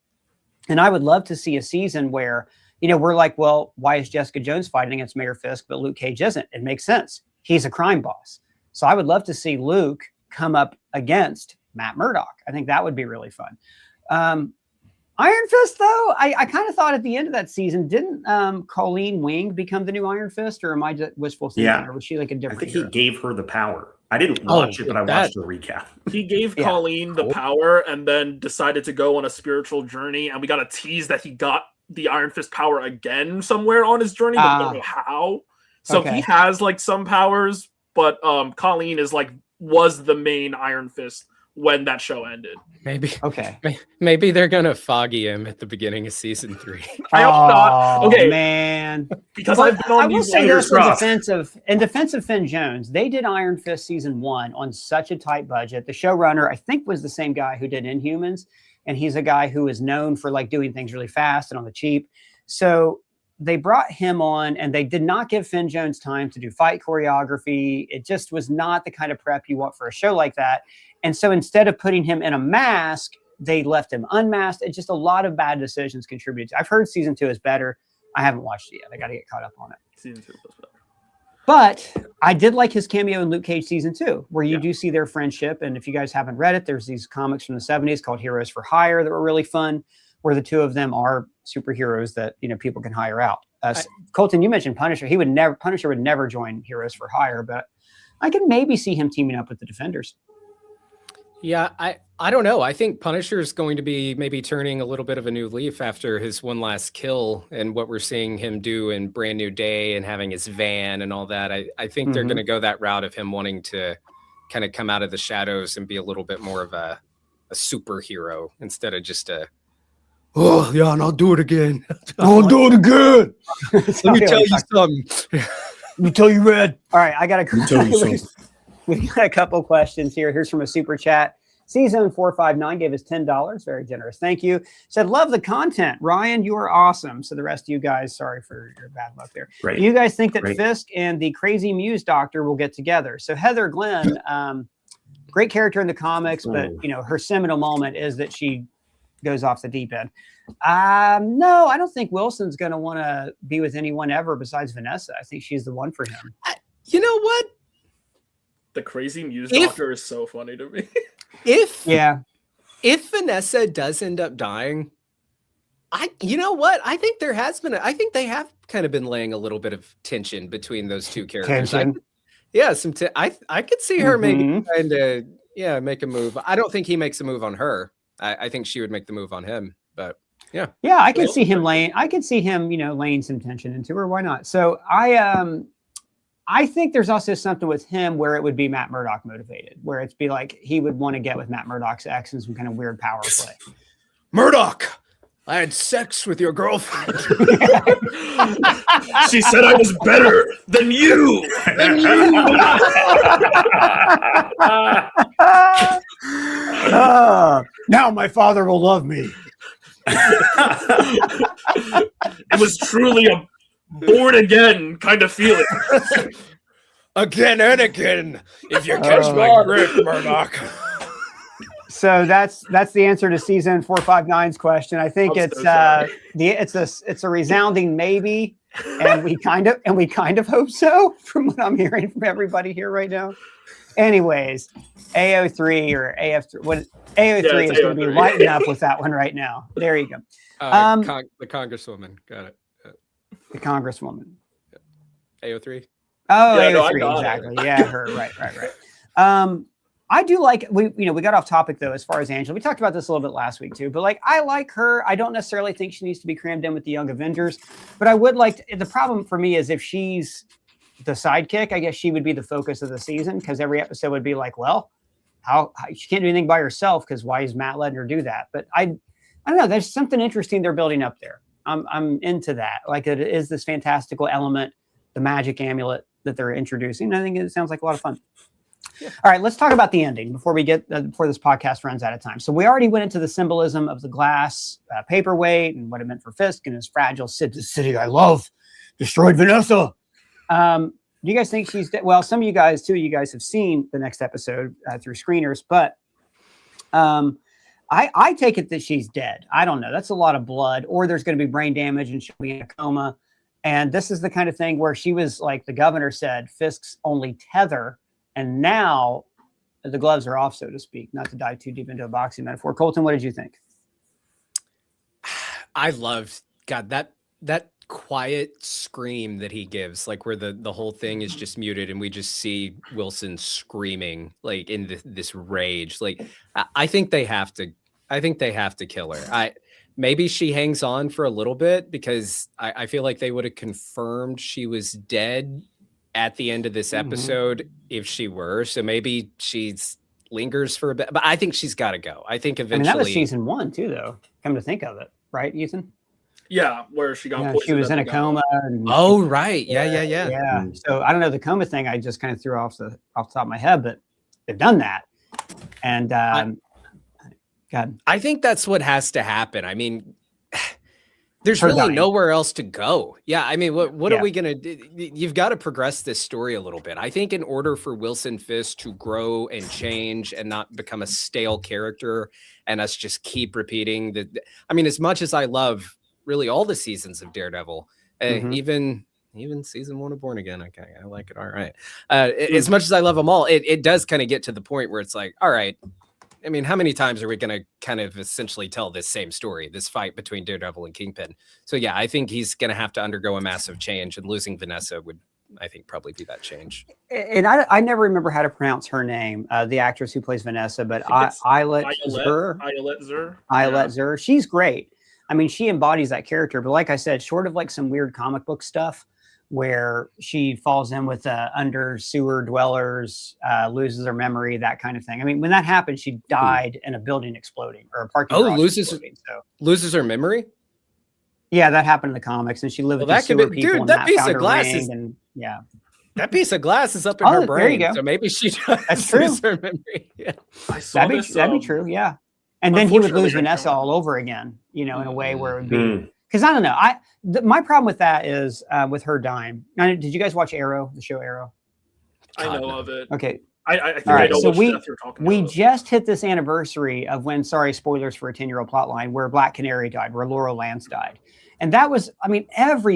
And I would love to see a season where, you know, we're like, well, why is Jessica Jones fighting against Mayor Fisk, but Luke Cage isn't? It makes sense. He's a crime boss. So I would love to see Luke come up against Matt Murdock. I think that would be really fun. Iron Fist, though, I kind of thought at the end of that season, didn't Colleen Wing become the new Iron Fist, or am I just wishful thinking, or was she like a different? I think hero? he gave her the power. I didn't watch it, but I watched the recap. He gave Colleen the power and then decided to go on a spiritual journey, and we got a tease that he got the Iron Fist power again somewhere on his journey, but we don't know how. So he has like some powers, but Colleen is like was the main Iron Fist when that show ended. Maybe they're gonna foggy him at the beginning of season 3. I hope not. Okay, man. Because I've been on I will these say this crossed. in defense of Finn Jones, they did Iron Fist season 1 on such a tight budget. The showrunner, I think, was the same guy who did Inhumans, and he's a guy who is known for like doing things really fast and on the cheap. So they brought him on, and they did not give Finn Jones time to do fight choreography. It just was not the kind of prep you want for a show like that. And so instead of putting him in a mask, they left him unmasked. It's just a lot of bad decisions contributed. I've heard season 2 is better. I haven't watched it yet. I got to get caught up on it. Season 2 was better. But I did like his cameo in Luke Cage season 2, where you do see their friendship. And if you guys haven't read it, there's these comics from the 70s called Heroes for Hire that were really fun, where the two of them are superheroes that, you know, people can hire out. Colton, you mentioned Punisher. Punisher would never join Heroes for Hire, but I can maybe see him teaming up with the Defenders. Yeah, I don't know. I think Punisher is going to be maybe turning a little bit of a new leaf after his one last kill and what we're seeing him do in Brand New Day and having his van and all that. I think they're going to go that route of him wanting to kind of come out of the shadows and be a little bit more of a superhero instead of just a, oh, yeah, and I'll do it again. I'll do it again. Let me tell you something. Let me tell you, Red. All right, I got we got a couple questions here. Here's from a super chat. C-Zone459 gave us $10. Very generous. Thank you. Said, love the content. Ryan, you are awesome. So the rest of you guys, sorry for your bad luck there. Great. Do you guys think that Fisk and the Crazy Muse Doctor will get together? So Heather Glenn, great character in the comics, but you know, her seminal moment is that she goes off the deep end. No, I don't think Wilson's going to want to be with anyone ever besides Vanessa. I think she's the one for him. You know what? The Crazy Muse Doctor is so funny to me. If Vanessa does end up dying, you know what? I think there has been. I think they have kind of been laying a little bit of tension between those two characters. I could see her maybe trying to make a move. I don't think he makes a move on her. I think she would make the move on him. But yeah, I can see him laying. I could see him, laying some tension into her. Why not? So I think there's also something with him where it would be Matt Murdock motivated, where it's be like he would want to get with Matt Murdock's ex in some kind of weird power play. Murdock, I had sex with your girlfriend. She said I was better than you. Now my father will love me. It was truly a born again kind of feeling. Again and again, if you catch my grip, Murdock. So that's the answer to C-Zone459's question. I think it's a resounding maybe, and we kind of hope so from what I'm hearing from everybody here right now. Anyways, AO3 or AF3, AO3 is going to be lighting up with that one right now. There you go. The Congresswoman, got it. The Congresswoman. AO3. Oh, yeah, AO3, exactly. Yeah, her. Right. I do like we got off topic though as far as Angela. We talked about this a little bit last week too, but like I like her. I don't necessarily think she needs to be crammed in with the Young Avengers, but I would like the problem for me is if she's the sidekick, I guess she would be the focus of the season because every episode would be like, well, how she can't do anything by herself because why is Matt letting her do that? But I don't know. There's something interesting they're building up there. I'm into that. Like it is this fantastical element, the magic amulet that they're introducing. I think it sounds like a lot of fun. Yeah. All right, let's talk about the ending before this podcast runs out of time. So we already went into the symbolism of the glass paperweight and what it meant for Fisk and his fragile city I love destroyed Vanessa. Do you guys think she's dead? Well, some of you guys, two of you guys have seen the next episode through screeners, but I take it that she's dead. I don't know. That's a lot of blood, or there's going to be brain damage and she'll be in a coma. And this is the kind of thing where she was like the governor said, Fisk's only tether. And now the gloves are off, so to speak, not to dive too deep into a boxing metaphor. Colton, what did you think? I loved that quiet scream that he gives, like where the whole thing is just muted and we just see Wilson screaming like in this rage. Like I think they have to kill her. Maybe she hangs on for a little bit because I feel like they would have confirmed she was dead at the end of this episode if she were. So maybe she's lingers for a bit, but I think she's got to go. I think eventually. I mean, that was season 1 too, though. Come to think of it, right, Ethan? Yeah, where she got she was in a coma. Oh, right. Yeah. So I don't know, the coma thing I just kind of threw off the top of my head, but they've done that. And God, I think that's what has to happen. I mean, there's really nowhere else to go. Yeah, I mean, what are we gonna do? You've got to progress this story a little bit. I think in order for Wilson Fisk to grow and change and not become a stale character, and us just keep repeating that. I mean, as much as I love really all the seasons of Daredevil, even season 1 of Born Again, okay, I like it. All right, as much as I love them all, it does kind of get to the point where it's like, all right. I mean, how many times are we going to kind of essentially tell this same story, this fight between Daredevil and Kingpin? So, yeah, I think he's going to have to undergo a massive change, and losing Vanessa would, I think, probably be that change. And I never remember how to pronounce her name, the actress who plays Vanessa, but Ayelet Zur. She's great. I mean, she embodies that character, but like I said, short of like some weird comic book stuff, where she falls in with under sewer dwellers, loses her memory, that kind of thing. I mean, when that happened, she died in a building exploding or a parking garage exploding. So loses her memory? Yeah, that happened in the comics, and she lived with the sewer people. Dude, that piece of glass that piece of glass is up in her brain. There you go. So maybe she does lose her memory. Yeah. That'd be true, yeah. And then he would lose Vanessa all over again, in a way where it would be. Because I don't know. My problem with that is with her dying. Did you guys watch Arrow, the show Arrow? I know of it. Okay. I think I know which death you're talking about. We just hit this anniversary of when, sorry, spoilers for a 10-year-old plotline, where Black Canary died, where Laurel Lance died. And that was, I mean,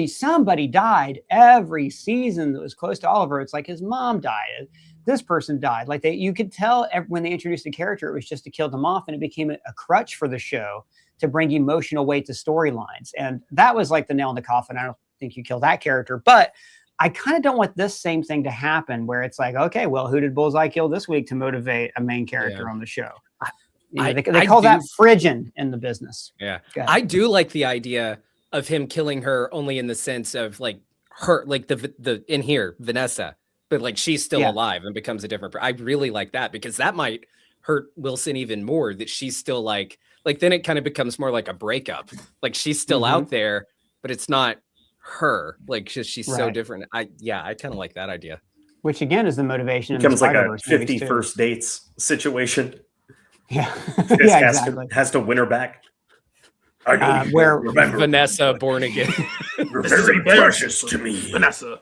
somebody died every season that was close to Oliver. It's like his mom died. This person died. Like you could tell when they introduced the character, it was just to kill them off, and it became a crutch for the show to bring emotional weight to storylines. And that was like the nail in the coffin. I don't think you kill that character, but I kind of don't want this same thing to happen where it's like, okay, well, who did Bullseye kill this week to motivate a main character on the show? They call that Phrygian in the business. Yeah. I do like the idea of him killing her only in the sense of like her, like the in here, Vanessa, but like she's still alive and becomes a different I really like that, because that might hurt Wilson even more, that she's still like then it kind of becomes more like a breakup. Like she's still out there, but it's not her. Like she's so different. I kind of like that idea. Which again is the motivation. It becomes like a 50 first dates situation. Yeah. Fisk has to win her back. I know where Vanessa Born Again. You're very precious to me. Vanessa.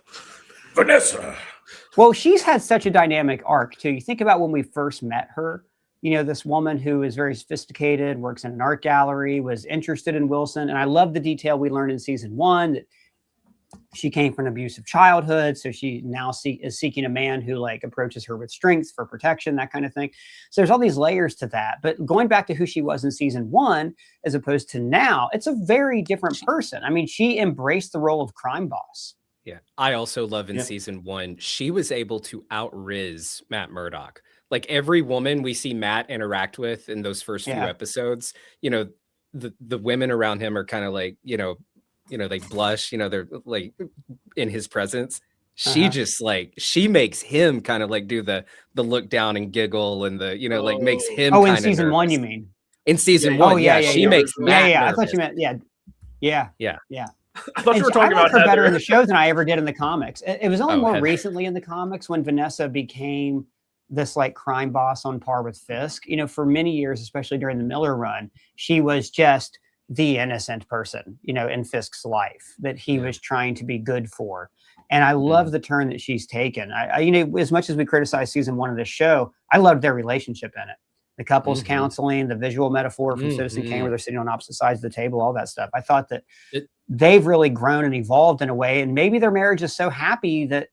Well, she's had such a dynamic arc too. You think about when we first met her, this woman who is very sophisticated, works in an art gallery, was interested in Wilson. And I love the detail we learned in season 1 that she came from an abusive childhood. So she now is seeking a man who like approaches her with strength for protection, that kind of thing. So there's all these layers to that. But going back to who she was in season 1, as opposed to now, it's a very different person. I mean, she embraced the role of crime boss. Yeah. I also love in season 1, she was able to out-riz Matt Murdock. Like every woman we see Matt interact with in those first few episodes, the women around him are kind of like, they blush, they're like in his presence. She just like, she makes him kind of like do the look down and giggle and the, like makes him. Oh, in season 1, you mean? In season 1. She makes Matt nervous. I thought you meant, Yeah. I thought you were talking about her better in the show than I ever did in the comics. It was only more recently in the comics when Vanessa became this like crime boss on par with Fisk. For many years, especially during the Miller run, she was just the innocent person, in Fisk's life that he was trying to be good for. And I love the turn that she's taken. I as much as we criticize season 1 of this show, I loved their relationship in it. The couples counseling, the visual metaphor from Citizen Kane where they're sitting on opposite sides of the table, all that stuff. I thought that they've really grown and evolved in a way, and maybe their marriage is so happy that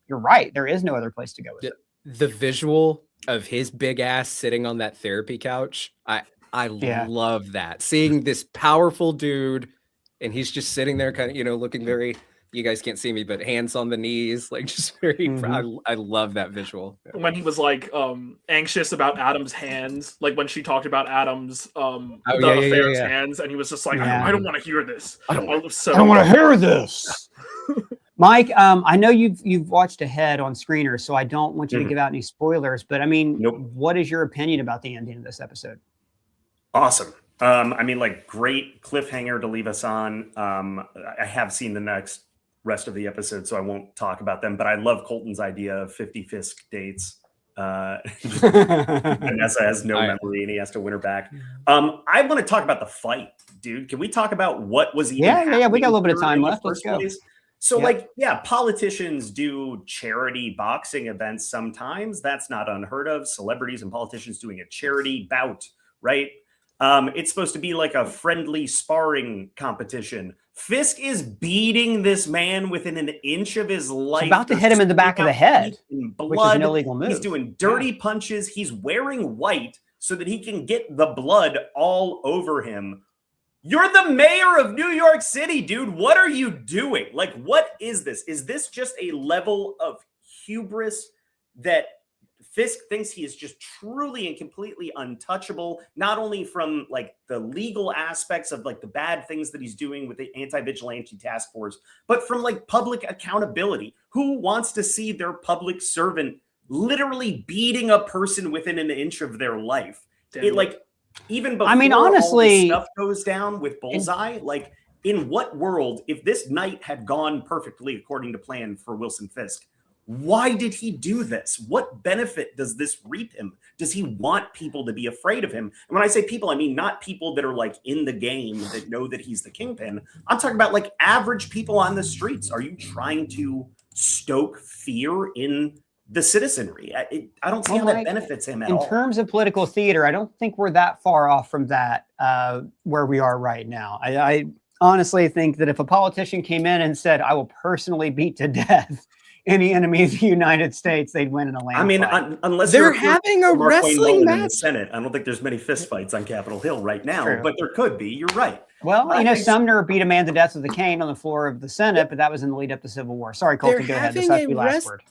you're right. There is no other place to go with it. The visual of his big ass sitting on that therapy couch. I Yeah. love that. Seeing this powerful dude and he's just sitting there kind of, you know, looking very, you guys can't see me, but hands on the knees, like just very, I love that visual. When he was like anxious about Adam's hands, like when she talked about Adam's affair's hands, and he was just like, I don't want to hear this. I don't want to hear this. Mike, I know you've watched ahead on Screener, so I don't want you to give out any spoilers, but I mean, what is your opinion about the ending of this episode? Awesome. I mean, like, great cliffhanger to leave us on. I have seen the rest of the episode, so I won't talk about them, but I love Colton's idea of 50 Fisk dates. Vanessa has no memory and he has to win her back. I want to talk about the fight, dude. Can we talk about what was even happening? We got a little bit of time left. Let's go. So politicians do charity boxing events sometimes. That's not unheard of. Celebrities and politicians doing a charity bout, right? It's supposed to be like a friendly sparring competition. Fisk is beating this man within an inch of his life. He's about to hit him in the back of the head, blood. Which is an illegal move. He's doing dirty punches. He's wearing white so that he can get the blood all over him. You're the mayor of New York City, dude. What are you doing? Like, what is this? Is this just a level of hubris that Fisk thinks he is just truly and completely untouchable, not only from like the legal aspects of like the bad things that he's doing with the anti-vigilante task force, but from like public accountability? Who wants to see their public servant literally beating a person within an inch of their life? It like, even before honestly, all this stuff goes down with Bullseye, like, in what world, if this night had gone perfectly according to plan for Wilson Fisk, why did he do this? What benefit does this reap him? Does he want people to be afraid of him? And when I say people, I mean not people that are like in the game that know that he's the kingpin. I'm talking about like average people on the streets. Are you trying to stoke fear in the citizenry? I don't see how that benefits him at all. In terms of political theater, I don't think we're that far off from that where we are right now. I honestly think that if a politician came in and said, I will personally beat to death any enemy of the United States, they'd win in a land. I mean, unless they're having a wrestling match in the Senate, I don't think there's many fist fights on Capitol Hill right now, True. But there could be. You're right. Well, you know, Sumner beat a man to death with a cane on the floor of the Senate, but that was in the lead up to Civil War. Sorry, Colton, go ahead. This has to be last word.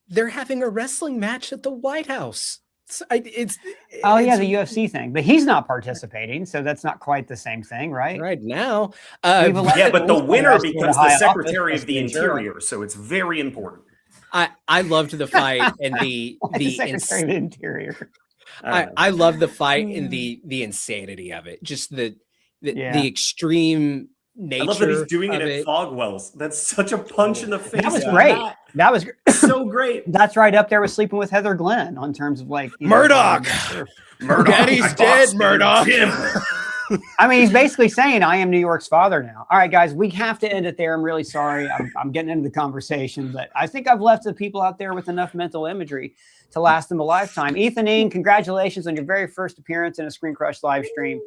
They're having a wrestling match at the White House. It's the UFC thing, but he's not participating, so that's not quite the same thing, right? Right now, but the winner becomes the Secretary of the Interior, so it's very important. I loved the fight and the Secretary of the Interior. I love the fight and the insanity of it. Just the extreme nature. I love that he's doing it at Fogwell's. That's such a punch in the face. That was great. That was so great. That's right up there with Sleeping with Heather Glenn on terms of like Murdoch. Daddy's dead, Murdoch. I mean, he's basically saying, I am New York's father now. All right, guys, we have to end it there. I'm really sorry. I'm getting into the conversation, but I think I've left the people out there with enough mental imagery to last them a lifetime. Ethan Ing, congratulations on your very first appearance in a ScreenCrush live stream.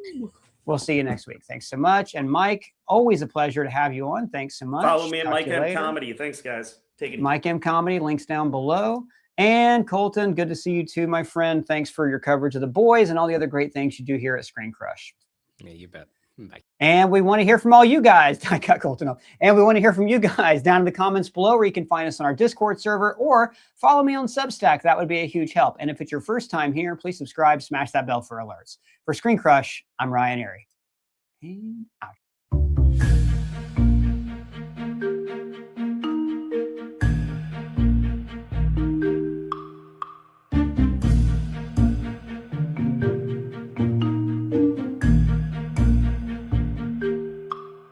We'll see you next week. Thanks so much. And Mike, always a pleasure to have you on. Thanks so much. Follow me at Mike M Comedy. Thanks, guys. Take it easy. Mike M Comedy, links down below. And Colton, good to see you too, my friend. Thanks for your coverage of the boys and all the other great things you do here at ScreenCrush. Yeah, you bet. Bye. And we want to hear from all you guys. I got Colton up. And we want to hear from you guys down in the comments below, where you can find us on our Discord server or follow me on Substack. That would be a huge help. And if it's your first time here, please subscribe, smash that bell for alerts. For ScreenCrush, I'm Ryan Airy. And out.